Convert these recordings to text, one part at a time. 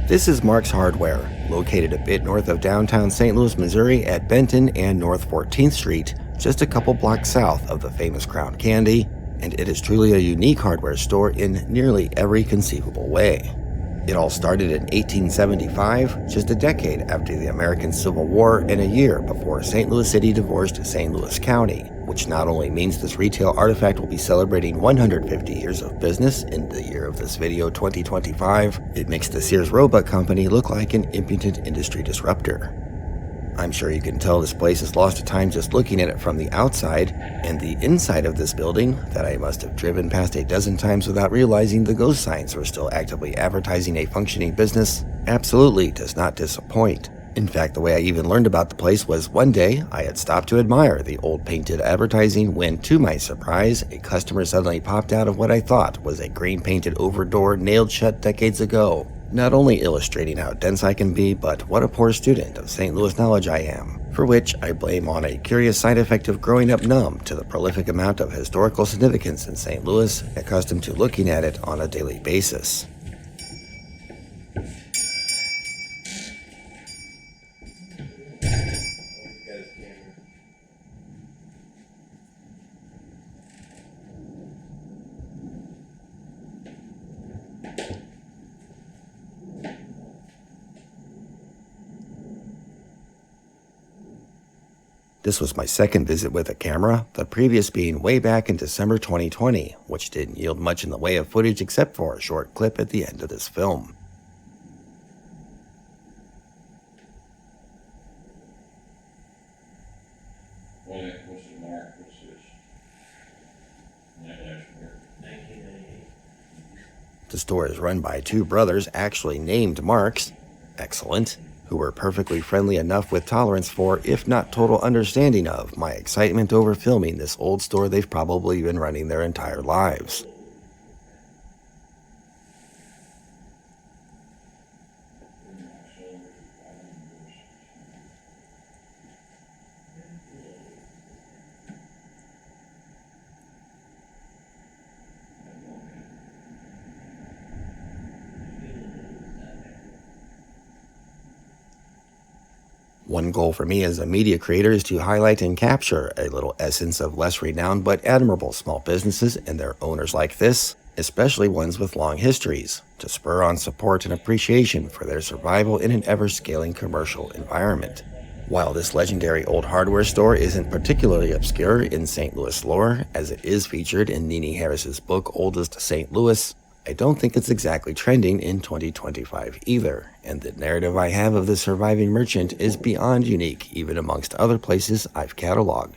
This is Mark's Hardware, located a bit north of downtown St. Louis, Missouri at Benton and North 14th Street, just a couple blocks south of the famous Crown Candy, and it is truly a unique hardware store in nearly every conceivable way. It all started in 1875, just a decade after the American Civil War and a year before St. Louis City divorced St. Louis County, which not only means this retail artifact will be celebrating 150 years of business in the year of this video 2025, it makes the Sears Roebuck Company look like an impudent industry disruptor. I'm sure you can tell this place is lost to time just looking at it from the outside, and the inside of this building, that I must have driven past a dozen times without realizing the ghost signs were still actively advertising a functioning business, absolutely does not disappoint. In fact, the way I even learned about the place was one day I had stopped to admire the old painted advertising when, to my surprise, a customer suddenly popped out of what I thought was a green painted over door nailed shut decades ago, not only illustrating how dense I can be, but what a poor student of St. Louis knowledge I am, for which I blame on a curious side effect of growing up numb to the prolific amount of historical significance in St. Louis, accustomed to looking at it on a daily basis. This was my second visit with a camera, the previous being way back in December 2020, which didn't yield much in the way of footage except for a short clip at the end of this film. The store is run by two brothers actually named Marks, excellent, who were perfectly friendly enough with tolerance for, if not total understanding of, my excitement over filming this old store they've probably been running their entire lives. One goal for me as a media creator is to highlight and capture a little essence of less renowned but admirable small businesses and their owners like this, especially ones with long histories, to spur on support and appreciation for their survival in an ever-scaling commercial environment. While this legendary old hardware store isn't particularly obscure in St. Louis lore, as it is featured in Nene Harris's book Oldest St. Louis, I don't think it's exactly trending in 2025 either, and the narrative I have of the surviving merchant is beyond unique even amongst other places I've cataloged.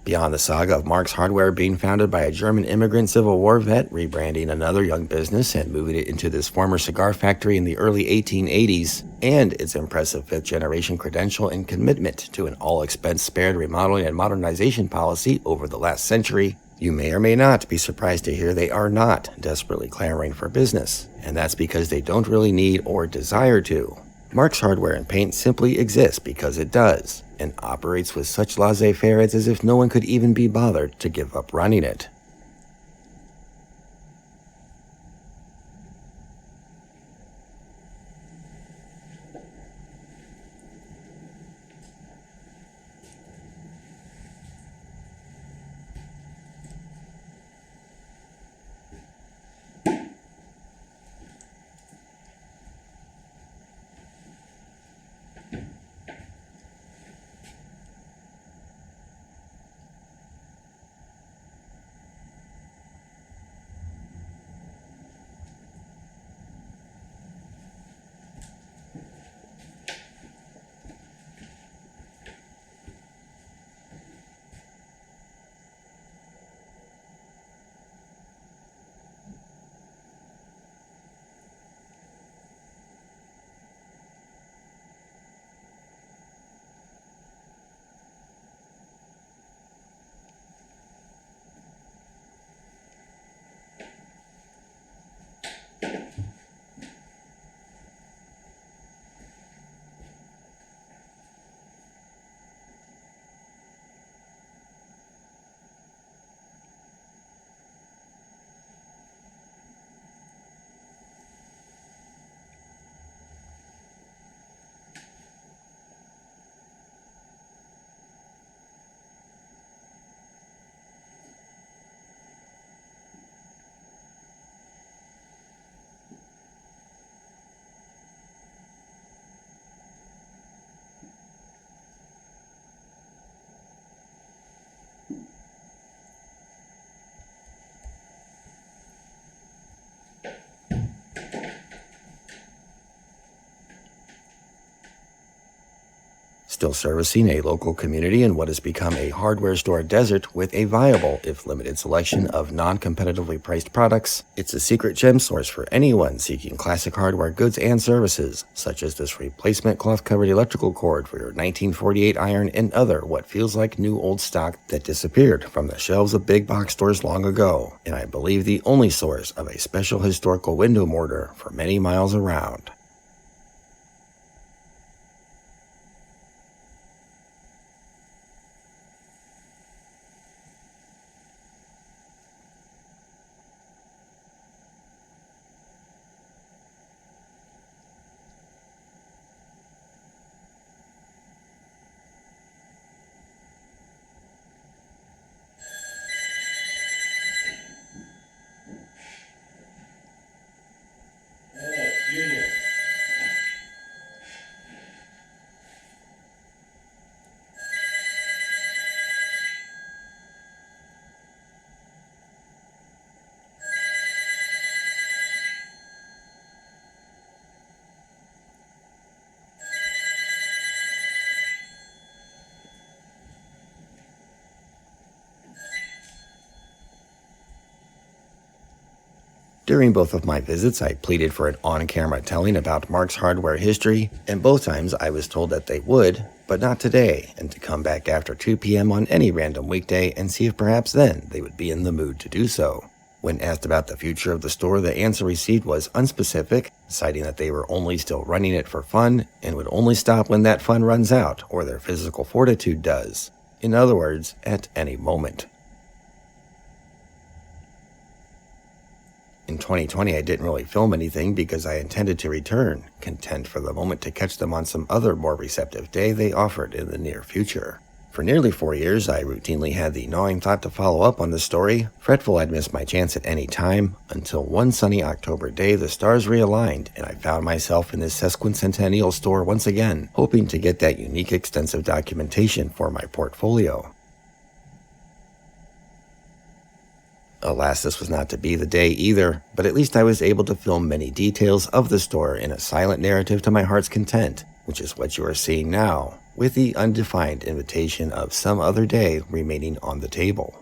Beyond the saga of Mark's Hardware being founded by a German immigrant Civil War vet rebranding another young business and moving it into this former cigar factory in the early 1880s, and its impressive fifth-generation credential and commitment to an all-expense-spared remodeling and modernization policy over the last century, you may or may not be surprised to hear they are not desperately clamoring for business, and that's because they don't really need or desire to. Mark's Hardware and Paint simply exists because it does, and operates with such laissez-faire as if no one could even be bothered to give up running it. still servicing a local community in what has become a hardware store desert with a viable, if limited, selection of non-competitively priced products. It's a secret gem source for anyone seeking classic hardware goods and services, such as this replacement cloth-covered electrical cord for your 1948 iron and other what feels like new old stock that disappeared from the shelves of big box stores long ago, and I believe the only source of a special historical window mortar for many miles around. During both of my visits, I pleaded for an on-camera telling about Mark's hardware history, and both times I was told that they would, but not today, and to come back after 2 p.m. on any random weekday and see if perhaps then they would be in the mood to do so. When asked about the future of the store, the answer received was unspecific, citing that they were only still running it for fun and would only stop when that fun runs out or their physical fortitude does. In other words, at any moment. In 2020, I didn't really film anything because I intended to return, content for the moment to catch them on some other more receptive day they offered in the near future. For nearly 4 years, I routinely had the gnawing thought to follow up on the story, fretful I'd miss my chance at any time, until one sunny October day the stars realigned and I found myself in this sesquicentennial store once again, hoping to get that unique extensive documentation for my portfolio. Alas, this was not to be the day either, but at least I was able to film many details of the store in a silent narrative to my heart's content, which is what you are seeing now, with the undefined invitation of some other day remaining on the table.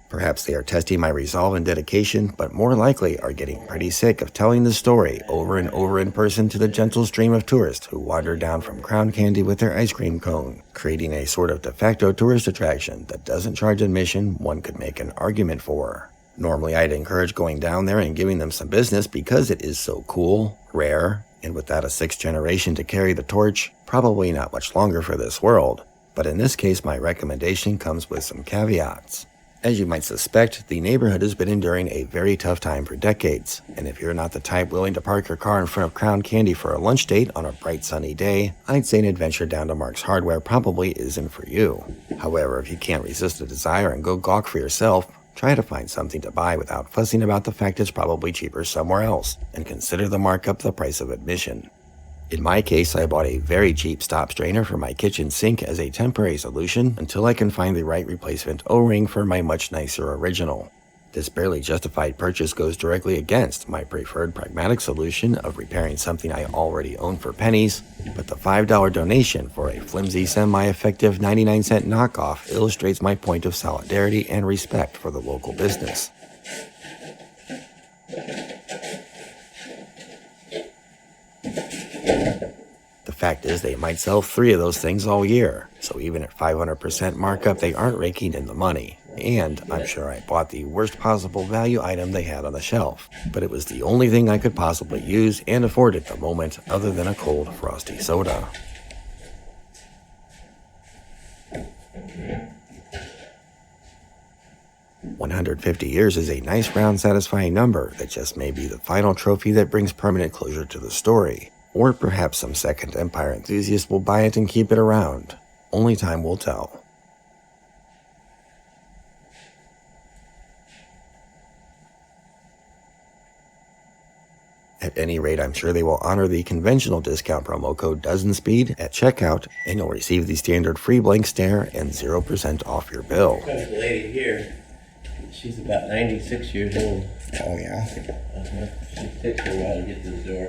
Perhaps they are testing my resolve and dedication, but more likely are getting pretty sick of telling the story over and over in person to the gentle stream of tourists who wander down from Crown Candy with their ice cream cone, creating a sort of de facto tourist attraction that doesn't charge admission one could make an argument for. Normally I'd encourage going down there and giving them some business because it is so cool, rare, and without a sixth generation to carry the torch, probably not much longer for this world. But in this case, my recommendation comes with some caveats. As you might suspect, the neighborhood has been enduring a very tough time for decades, and if you're not the type willing to park your car in front of Crown Candy for a lunch date on a bright sunny day, I'd say an adventure down to Mark's Hardware probably isn't for you. However, if you can't resist the desire and go gawk for yourself, try to find something to buy without fussing about the fact it's probably cheaper somewhere else, and consider the markup the price of admission. In my case, I bought a very cheap stop strainer for my kitchen sink as a temporary solution until I can find the right replacement O-ring for my much nicer original. This barely justified purchase goes directly against my preferred pragmatic solution of repairing something I already own for pennies, but the $5 donation for a flimsy, semi-effective 99-cent knockoff illustrates my point of solidarity and respect for the local business. The fact is they might sell 3 of those things all year, so even at 500% markup they aren't raking in the money. And I'm sure I bought the worst possible value item they had on the shelf, but it was the only thing I could possibly use and afford at the moment other than a cold frosty soda. $150 years is a nice round satisfying number that just may be the final trophy that brings permanent closure to the story. Or perhaps some Second Empire enthusiast will buy it and keep it around. Only time will tell. At any rate, I'm sure they will honor the conventional discount promo code DOZENSPEED at checkout, and you'll receive the standard free blank stare and 0% off your bill. There's a lady here. She's about 96 years old. Oh yeah? She takes her a while to get to the door.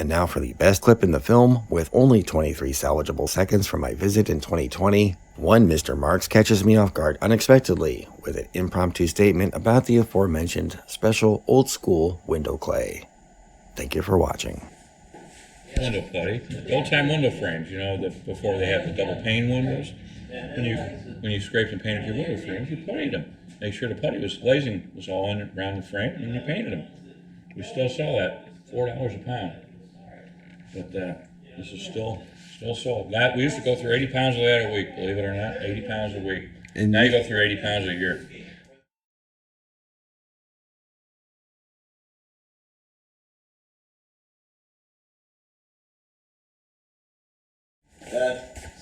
And now for the best clip in the film, with only 23 salvageable seconds from my visit in 2020, one Mr. Marks catches me off guard unexpectedly with an impromptu statement about the aforementioned special old-school window clay. Thank you for watching. Window putty, old-time window frames, you know, before they had the double pane windows. When you scraped and painted your window frames, you puttied them. Make sure the putty glazing was all in around the frame, and you painted them. We still sell that, $4 a pound. But this is still sold. We used to go through 80 pounds of that a week, believe it or not, 80 pounds a week. And now you go through 80 pounds a year.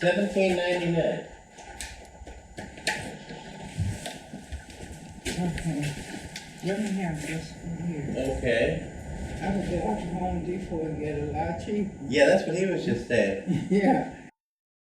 17.99. Okay. Let me have this one here. Okay. I would go to Home Depot and get a lot cheaper. Yeah, that's what he was just saying. Yeah.